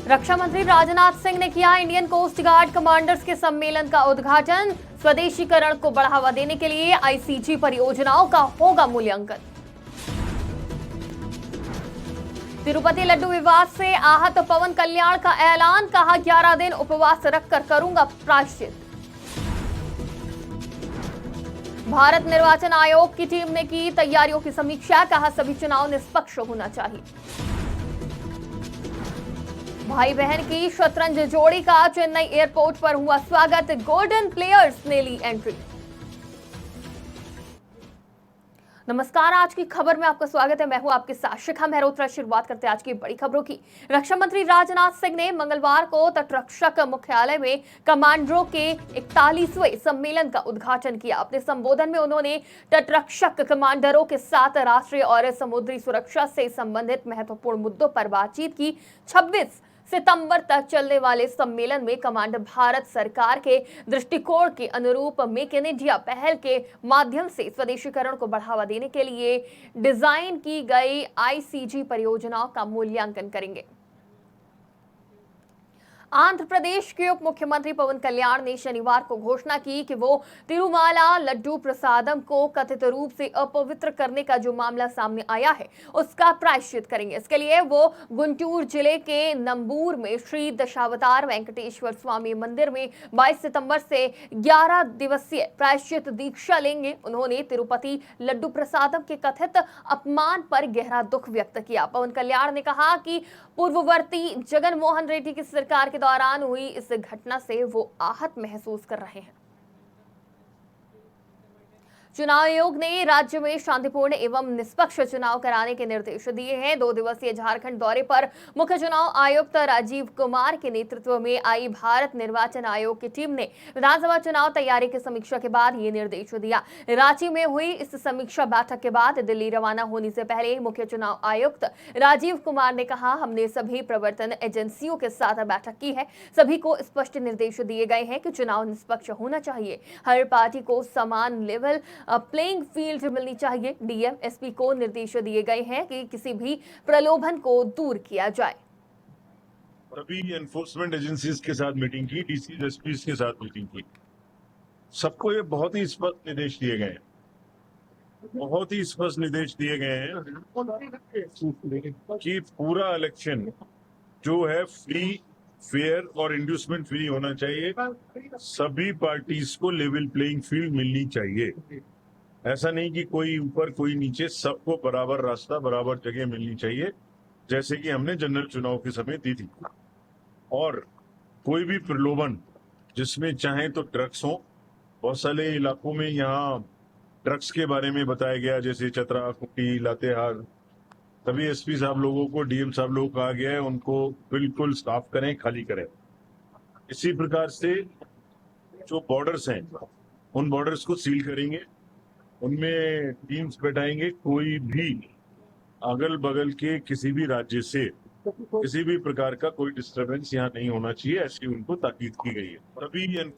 रक्षा मंत्री राजनाथ सिंह ने किया इंडियन कोस्ट गार्ड कमांडर्स के सम्मेलन का उद्घाटन। स्वदेशीकरण को बढ़ावा देने के लिए आईसीजी परियोजनाओं का होगा मूल्यांकन। तिरुपति लड्डू विवाद से आहत पवन कल्याण का ऐलान, कहा 11 दिन उपवास रखकर करूंगा प्रायश्चित। भारत निर्वाचन आयोग की टीम ने की तैयारियों की समीक्षा, कहा सभी चुनाव निष्पक्ष होना चाहिए। भाई बहन की शतरंज जोड़ी का चेन्नई एयरपोर्ट पर हुआ स्वागत, गोल्डन प्लेयर्स ने ली एंट्री। नमस्कार, आज की खबर में आपका स्वागत है। मैं हूं आपके साथ शिखा मेहरोत्रा। शुरुआत करते हैं आज की बड़ी खबरों की। रक्षा मंत्री राजनाथ सिंह ने मंगलवार को तटरक्षक मुख्यालय में कमांडरों के 41वें सम्मेलन का उद्घाटन किया। अपने संबोधन में उन्होंने तटरक्षक कमांडरों के साथ राष्ट्रीय और समुद्री सुरक्षा से संबंधित महत्वपूर्ण मुद्दों पर बातचीत की। 26 सितंबर तक चलने वाले सम्मेलन में कमांडर भारत सरकार के दृष्टिकोण के अनुरूप मेक इन इंडिया पहल के माध्यम से स्वदेशीकरण को बढ़ावा देने के लिए डिजाइन की गई आईसीजी परियोजनाओं का मूल्यांकन करेंगे। आंध्र प्रदेश के उप मुख्यमंत्री पवन कल्याण ने शनिवार को घोषणा की कि वो तिरुमाला लड्डू प्रसादम को कथित रूप से अपवित्र करने का जो मामला सामने आया है उसका प्रायश्चित करेंगे। इसके लिए वो गुंटूर जिले के नंबूर में श्री दशावतार वेंकटेश्वर स्वामी मंदिर में 22 सितंबर से 11 दिवसीय प्रायश्चित दीक्षा लेंगे। उन्होंने तिरुपति लड्डू प्रसादम के कथित अपमान पर गहरा दुख व्यक्त किया। पवन कल्याण ने कहा कि पूर्ववर्ती जगनमोहन रेड्डी की सरकार के दौरान हुई इस घटना से वो आहत महसूस कर रहे हैं। चुनाव आयोग ने राज्य में शांतिपूर्ण एवं निष्पक्ष चुनाव कराने के निर्देश दिए हैं। 2 दिवसीय झारखंड दौरे पर मुख्य चुनाव आयुक्त राजीव कुमार के नेतृत्व में आई भारत निर्वाचन आयोग की टीम ने विधानसभा चुनाव तैयारी की समीक्षा के बाद ये निर्देश दिया। रांची में हुई इस समीक्षा बैठक के बाद दिल्ली रवाना होने से पहले मुख्य चुनाव आयुक्त राजीव कुमार ने कहा, हमने सभी प्रवर्तन एजेंसियों के साथ बैठक की है। सभी को स्पष्ट निर्देश दिए गए हैं कि चुनाव निष्पक्ष होना चाहिए। हर पार्टी को समान लेवल प्लेइंग फील्ड मिलनी चाहिए। डीएम एसपी को निर्देश दिए गए हैं कि किसी भी प्रलोभन को दूर किया जाए। अभी एनफोर्समेंट एजेंसीज के साथ मीटिंग की, डीसी एसपी के साथ मीटिंग की। सबको ये बहुत ही स्पष्ट निर्देश दिए गए हैं, बहुत ही स्पष्ट निर्देश दिए गए हैं कि पूरा इलेक्शन जो है फ्री, फेयर और इंड्यूसमेंट फ्री होना चाहिए। सभी पार्टीज को लेवल प्लेइंग फील्ड मिलनी चाहिए। ऐसा नहीं कि कोई ऊपर कोई नीचे, सबको बराबर रास्ता, बराबर जगह मिलनी चाहिए, जैसे कि हमने जनरल चुनाव के समय दी थी। और कोई भी प्रलोभन जिसमें चाहे तो ड्रग्स हो, बहुत सारे इलाकों में यहाँ ड्रग्स के बारे में बताया गया, जैसे चतरा, कुटी, लातेहार। तभी एसपी साहब लोगों को, डीएम साहब लोगों को कहा गया है उनको बिल्कुल साफ करें, खाली करें। इसी प्रकार से जो बॉर्डर्स हैं उन बॉर्डर्स को सील करेंगे, उनमें टीम्स बैठाएंगे। कोई भी अगल बगल के किसी भी राज्य से किसी भी प्रकार का कोई डिस्टर्बेंस यहाँ नहीं होना चाहिए, ऐसी उनको ताकीद की गई है। और अभी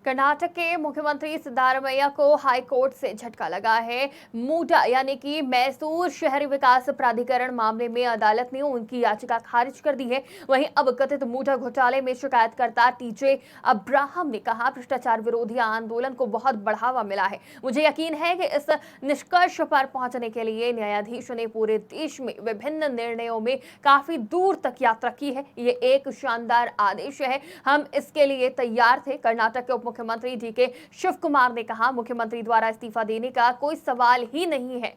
कर्नाटक के मुख्यमंत्री सिद्धारमैया को हाई कोर्ट से झटका लगा है। मूडा यानी कि मैसूर शहरी विकास प्राधिकरण मामले में अदालत ने उनकी याचिका खारिज कर दी है। वहीं अब कथित मूडा घोटाले में शिकायतकर्ता टीजे अब्राहम ने कहा, भ्रष्टाचार विरोधी आंदोलन को बहुत बढ़ावा मिला है। मुझे यकीन है कि इस निष्कर्ष पर पहुंचने के लिए न्यायाधीश ने पूरे देश में विभिन्न निर्णयों में काफी दूर तक यात्रा की है। ये एक शानदार आदेश है, हम इसके लिए तैयार थे। कर्नाटक के मुख्यमंत्री डीके शिव कुमार ने कहा, मुख्यमंत्री द्वारा इस्तीफा देने का कोई सवाल ही नहीं है।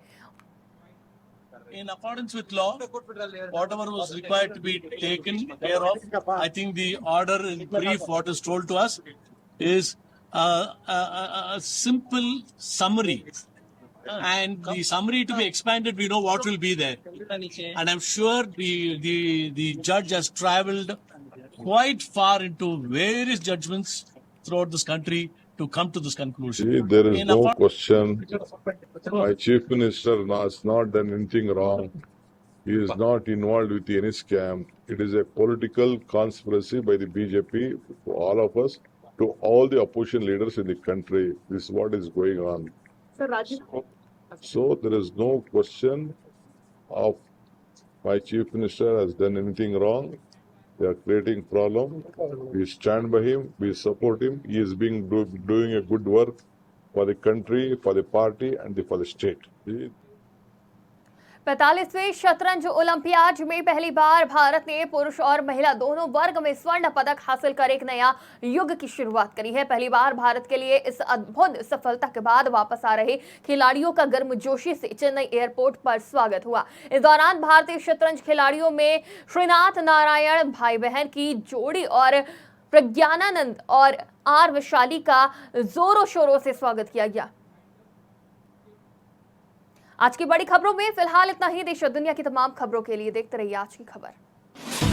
In accordance with law, whatever was required to be taken care of, I think the order in brief, what is told to us, is a simple summary. And the summary to be expanded, we know what will be there. And I'm sure the judge has travelled quite far into various judgments throughout this country to come to this conclusion. See, there is no question. My chief minister has not done anything wrong. He is not involved with any scam. It is a political conspiracy by the BJP, all of us, to all the opposition leaders in the country. This is what is going on. So there is no question of my chief minister has done anything wrong. They are creating problem. We stand by him. We support him. He is doing a good work for the country, for the party, and for the state. 45वें शतरंज olympiad में पहली बार भारत ने पुरुष और महिला दोनों वर्ग में स्वर्ण पदक हासिल कर एक नया युग की शुरुआत करी है। पहली बार भारत के लिए इस अद्भुत सफलता के बाद वापस आ रहे खिलाड़ियों का गर्मजोशी से चेन्नई एयरपोर्ट पर स्वागत हुआ। इस दौरान भारतीय शतरंज खिलाड़ियों में श्रीनाथ नारायण भाई बहन की जोड़ी और प्रज्ञानानंद और आर वैशाली का जोरों शोरों से स्वागत किया गया। आज की बड़ी खबरों में फिलहाल इतना ही। देश और दुनिया की तमाम खबरों के लिए देखते रहिए आज की खबर।